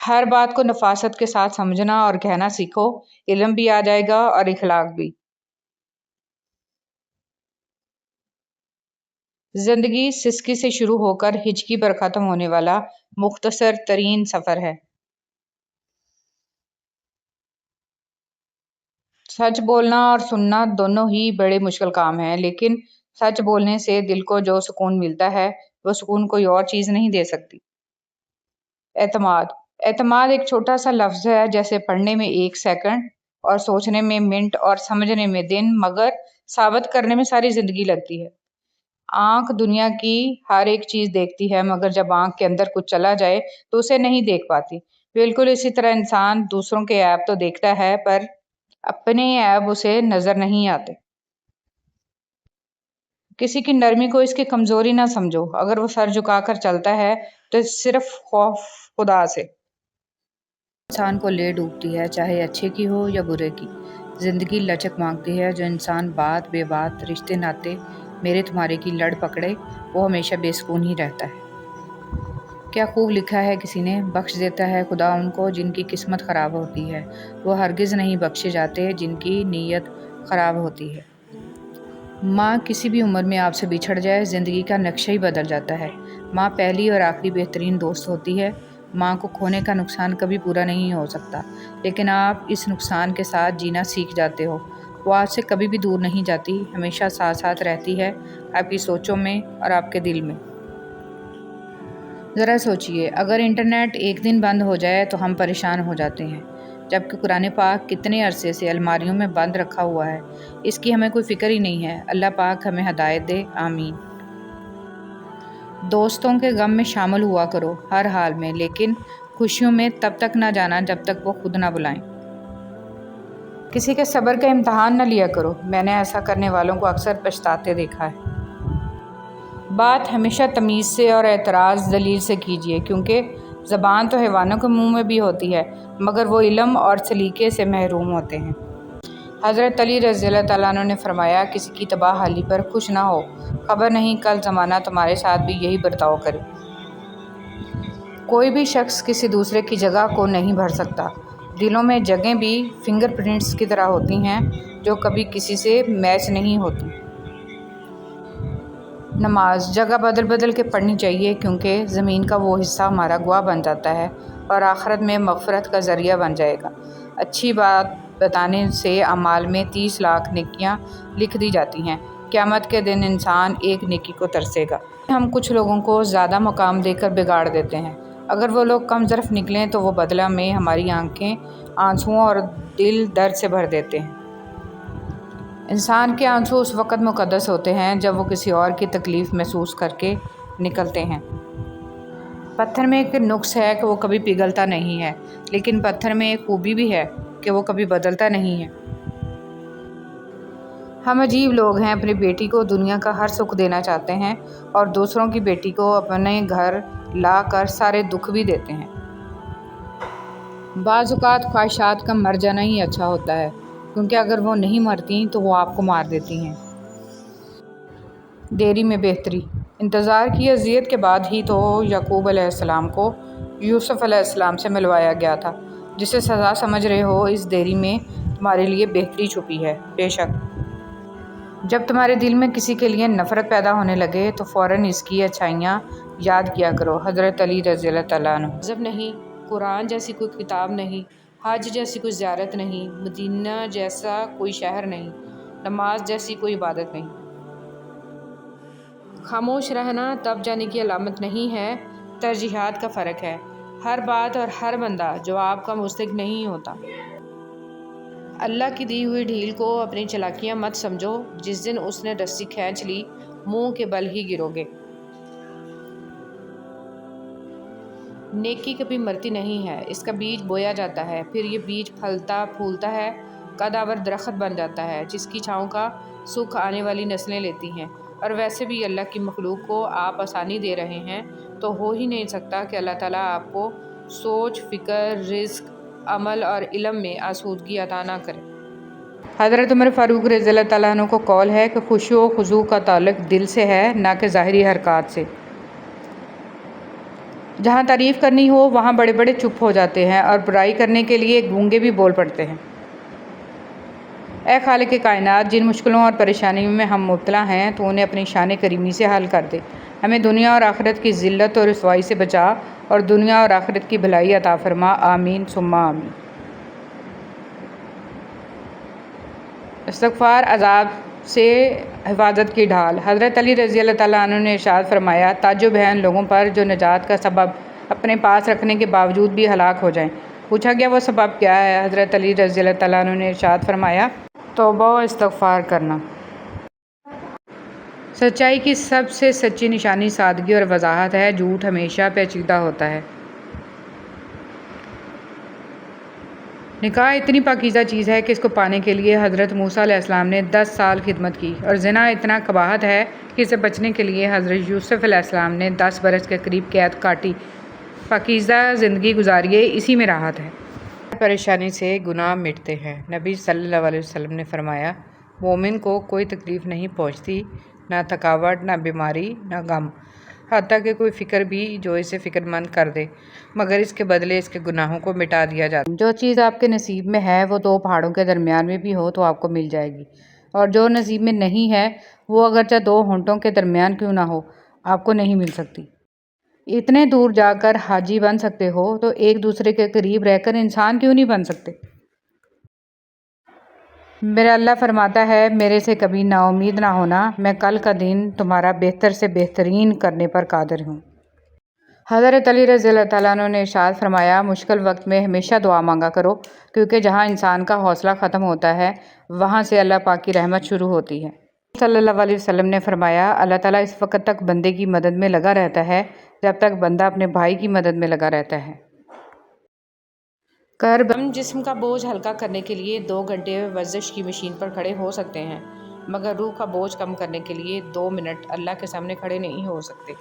ہر بات کو نفاست کے ساتھ سمجھنا اور کہنا سیکھو، علم بھی آ جائے گا اور اخلاق بھی۔ زندگی سسکی سے شروع ہو کر ہچکی پر ختم ہونے والا مختصر ترین سفر ہے۔ سچ بولنا اور سننا دونوں ہی بڑے مشکل کام ہیں، لیکن سچ بولنے سے دل کو جو سکون ملتا ہے وہ سکون کوئی اور چیز نہیں دے سکتی۔ اعتماد ایک چھوٹا سا لفظ ہے، جیسے پڑھنے میں 1 سیکنڈ اور سوچنے میں منٹ اور سمجھنے میں دن، مگر ثابت کرنے میں ساری زندگی لگتی ہے۔ آنکھ دنیا کی ہر ایک چیز دیکھتی ہے، مگر جب آنکھ کے اندر کچھ چلا جائے تو اسے نہیں دیکھ پاتی۔ بالکل اسی طرح انسان دوسروں کے عیب تو دیکھتا ہے، پر اپنے عیب اسے نظر نہیں آتے۔ کسی کی نرمی کو اس کی کمزوری نہ سمجھو، اگر وہ سر جھکا کر چلتا ہے تو صرف خوف خدا سے۔ انسان کو لے ڈوبتی ہے، چاہے اچھے کی ہو یا برے کی۔ زندگی لچک مانگتی ہے، جو انسان بات بے بات، رشتے ناتے، میرے تمہارے کی لڑ پکڑے، وہ ہمیشہ بے سکون ہی رہتا ہے۔ کیا خوب لکھا ہے کسی نے، بخش دیتا ہے خدا ان کو جن کی قسمت خراب ہوتی ہے، وہ ہرگز نہیں بخشے جاتے جن کی نیت خراب ہوتی ہے۔ ماں کسی بھی عمر میں آپ سے بچھڑ جائے، زندگی کا نقشہ ہی بدل جاتا ہے۔ ماں پہلی اور آخری بہترین دوست ہوتی ہے۔ ماں کو کھونے کا نقصان کبھی پورا نہیں ہو سکتا، لیکن آپ اس نقصان کے ساتھ جینا سیکھ جاتے ہو۔ وہ آپ سے کبھی بھی دور نہیں جاتی، ہمیشہ ساتھ ساتھ رہتی ہے، آپ کی سوچوں میں اور آپ کے دل میں۔ ذرا سوچئے، اگر انٹرنیٹ ایک دن بند ہو جائے تو ہم پریشان ہو جاتے ہیں، جبکہ قرآن پاک کتنے عرصے سے الماریوں میں بند رکھا ہوا ہے، اس کی ہمیں کوئی فکر ہی نہیں ہے۔ اللہ پاک ہمیں ہدایت دے، آمین۔ دوستوں کے غم میں شامل ہوا کرو ہر حال میں، لیکن خوشیوں میں تب تک نہ جانا جب تک وہ خود نہ بلائیں۔ کسی کے صبر کا امتحان نہ لیا کرو، میں نے ایسا کرنے والوں کو اکثر پچھتاتے دیکھا ہے۔ بات ہمیشہ تمیز سے اور اعتراض دلیل سے کیجیے، کیونکہ زبان تو حیوانوں کے منہ میں بھی ہوتی ہے، مگر وہ علم اور سلیقے سے محروم ہوتے ہیں۔ حضرت علی رضی اللہ تعالیٰ عنہ نے فرمایا، کسی کی تباہ حالی پر خوش نہ ہو، خبر نہیں کل زمانہ تمہارے ساتھ بھی یہی برتاؤ کرے۔ کوئی بھی شخص کسی دوسرے کی جگہ کو نہیں بھر سکتا۔ دلوں میں جگہیں بھی فنگر پرنٹس کی طرح ہوتی ہیں، جو کبھی کسی سے میچ نہیں ہوتی۔ نماز جگہ بدل بدل کے پڑھنی چاہیے، کیونکہ زمین کا وہ حصہ ہمارا گواہ بن جاتا ہے اور آخرت میں مغفرت کا ذریعہ بن جائے گا۔ اچھی بات بتانے سے اعمال میں 30 لاکھ نیکیاں لکھ دی جاتی ہیں۔ قیامت کے دن انسان ایک نیکی کو ترسے گا۔ ہم کچھ لوگوں کو زیادہ مقام دے کر بگاڑ دیتے ہیں، اگر وہ لوگ کم ظرف نکلیں تو وہ بدلہ میں ہماری آنکھیں آنسوؤں اور دل درد سے بھر دیتے ہیں۔ انسان کے آنسو اس وقت مقدس ہوتے ہیں جب وہ کسی اور کی تکلیف محسوس کر کے نکلتے ہیں۔ پتھر میں ایک نقص ہے کہ وہ کبھی پگھلتا نہیں ہے، لیکن پتھر میں ایک خوبی بھی ہے کہ وہ کبھی بدلتا نہیں ہے۔ ہم عجیب لوگ ہیں، اپنی بیٹی کو دنیا کا ہر سکھ دینا چاہتے ہیں اور دوسروں کی بیٹی کو اپنے گھر لا کر سارے دکھ بھی دیتے ہیں۔ بعض اوقات خواہشات کا مر جانا ہی اچھا ہوتا ہے، کیونکہ اگر وہ نہیں مرتیں تو وہ آپ کو مار دیتی ہیں۔ دیری میں بہتری۔ انتظار کی اذیت کے بعد ہی تو یعقوب علیہ السلام کو یوسف علیہ السلام سے ملوایا گیا تھا۔ جسے سزا سمجھ رہے ہو، اس دیری میں تمہارے لیے بہتری چھپی ہے، بے شک۔ جب تمہارے دل میں کسی کے لیے نفرت پیدا ہونے لگے تو فوراً اس کی اچھائیاں یاد کیا کرو۔ حضرت علی رضی اللہ تعالیٰ عنہ۔ مذہب نہیں، قرآن جیسی کوئی کتاب نہیں، حج جیسی کوئی زیارت نہیں، مدینہ جیسا کوئی شہر نہیں، نماز جیسی کوئی عبادت نہیں۔ خاموش رہنا تب جانے کی علامت نہیں ہے، ترجیحات کا فرق ہے۔ ہر بات اور ہر بندہ جواب کا مستحق نہیں ہوتا۔ اللہ کی دی ہوئی ڈھیل کو اپنی چالاکیاں مت سمجھو، جس دن اس نے رسی کھینچ لی، منہ کے بل ہی گرو گے۔ نیکی کبھی مرتی نہیں ہے، اس کا بیج بویا جاتا ہے، پھر یہ بیج پھلتا پھولتا ہے، قد درخت بن جاتا ہے، جس کی چھاؤں کا سکھ آنے والی نسلیں لیتی ہیں۔ اور ویسے بھی اللہ کی مخلوق کو آپ آسانی دے رہے ہیں، تو ہو ہی نہیں سکتا کہ اللہ تعالیٰ آپ کو سوچ، فکر، رزق، عمل اور علم میں آسودگی عطا نہ کرے۔ حضرت عمر فاروق رضی اللہ تعالیٰ عنہ کو قول ہے کہ خشوع و خضوع کا تعلق دل سے ہے، نہ کہ ظاہری حرکات سے۔ جہاں تعریف کرنی ہو وہاں بڑے بڑے چپ ہو جاتے ہیں اور برائی کرنے کے لیے گونگے بھی بول پڑتے ہیں۔ اے خالق کائنات، جن مشکلوں اور پریشانیوں میں ہم مبتلا ہیں تو انہیں اپنی شان کریمی سے حل کر دے۔ ہمیں دنیا اور آخرت کی ذلت اور رسوائی سے بچا اور دنیا اور آخرت کی بھلائی عطا فرما، آمین ثم آمین۔ استغفار عذاب سے حفاظت کی ڈھال۔ حضرت علی رضی اللہ تعالیٰ عنہ نے ارشاد فرمایا، تعجب ہے ان لوگوں پر جو نجات کا سبب اپنے پاس رکھنے کے باوجود بھی ہلاک ہو جائیں۔ پوچھا گیا وہ سبب کیا ہے؟ حضرت علی رضی اللہ تعالیٰ عنہ نے ارشاد فرمایا، توبہ و استغفار کرنا۔ سچائی کی سب سے سچی نشانی سادگی اور وضاحت ہے، جھوٹ ہمیشہ پیچیدہ ہوتا ہے۔ نکاح اتنی پاکیزہ چیز ہے کہ اس کو پانے کے لیے حضرت موسیٰ علیہ السلام نے 10 سال خدمت کی، اور زنا اتنا قباحت ہے کہ اسے بچنے کے لیے حضرت یوسف علیہ السلام نے 10 برس کے قریب قید کاٹی۔ پاکیزہ زندگی گزاریے، اسی میں راحت ہے۔ ہر پریشانی سے گناہ مٹتے ہیں۔ نبی صلی اللہ علیہ وسلم نے فرمایا، مومن کو کوئی تکلیف نہیں پہنچتی، نہ تھکاوٹ، نہ بیماری، نہ غم، حتیٰ کہ کوئی فکر بھی جو اسے فکر مند کر دے، مگر اس کے بدلے اس کے گناہوں کو مٹا دیا جاتا ہے۔ جو چیز آپ کے نصیب میں ہے وہ 2 پہاڑوں کے درمیان میں بھی ہو تو آپ کو مل جائے گی، اور جو نصیب میں نہیں ہے وہ اگرچہ 2 ہونٹوں کے درمیان کیوں نہ ہو آپ کو نہیں مل سکتی۔ اتنے دور جا کر حاجی بن سکتے ہو تو ایک دوسرے کے قریب رہ کر انسان کیوں نہیں بن سکتے؟ میرا اللہ فرماتا ہے، میرے سے کبھی نا امید نہ ہونا، میں کل کا دن تمہارا بہتر سے بہترین کرنے پر قادر ہوں۔ حضرت علی رضی اللہ تعالیٰ عنہ نے ارشاد فرمایا، مشکل وقت میں ہمیشہ دعا مانگا کرو، کیونکہ جہاں انسان کا حوصلہ ختم ہوتا ہے وہاں سے اللہ پاک کی رحمت شروع ہوتی ہے۔ صلی اللہ علیہ وسلم نے فرمایا، اللہ تعالیٰ اس وقت تک بندے کی مدد میں لگا رہتا ہے جب تک بندہ اپنے بھائی کی مدد میں لگا رہتا ہے۔ ہم جسم کا بوجھ ہلکا کرنے کے لیے 2 گھنٹے ورزش کی مشین پر کھڑے ہو سکتے ہیں، مگر روح کا بوجھ کم کرنے کے لیے 2 منٹ اللہ کے سامنے کھڑے نہیں ہو سکتے۔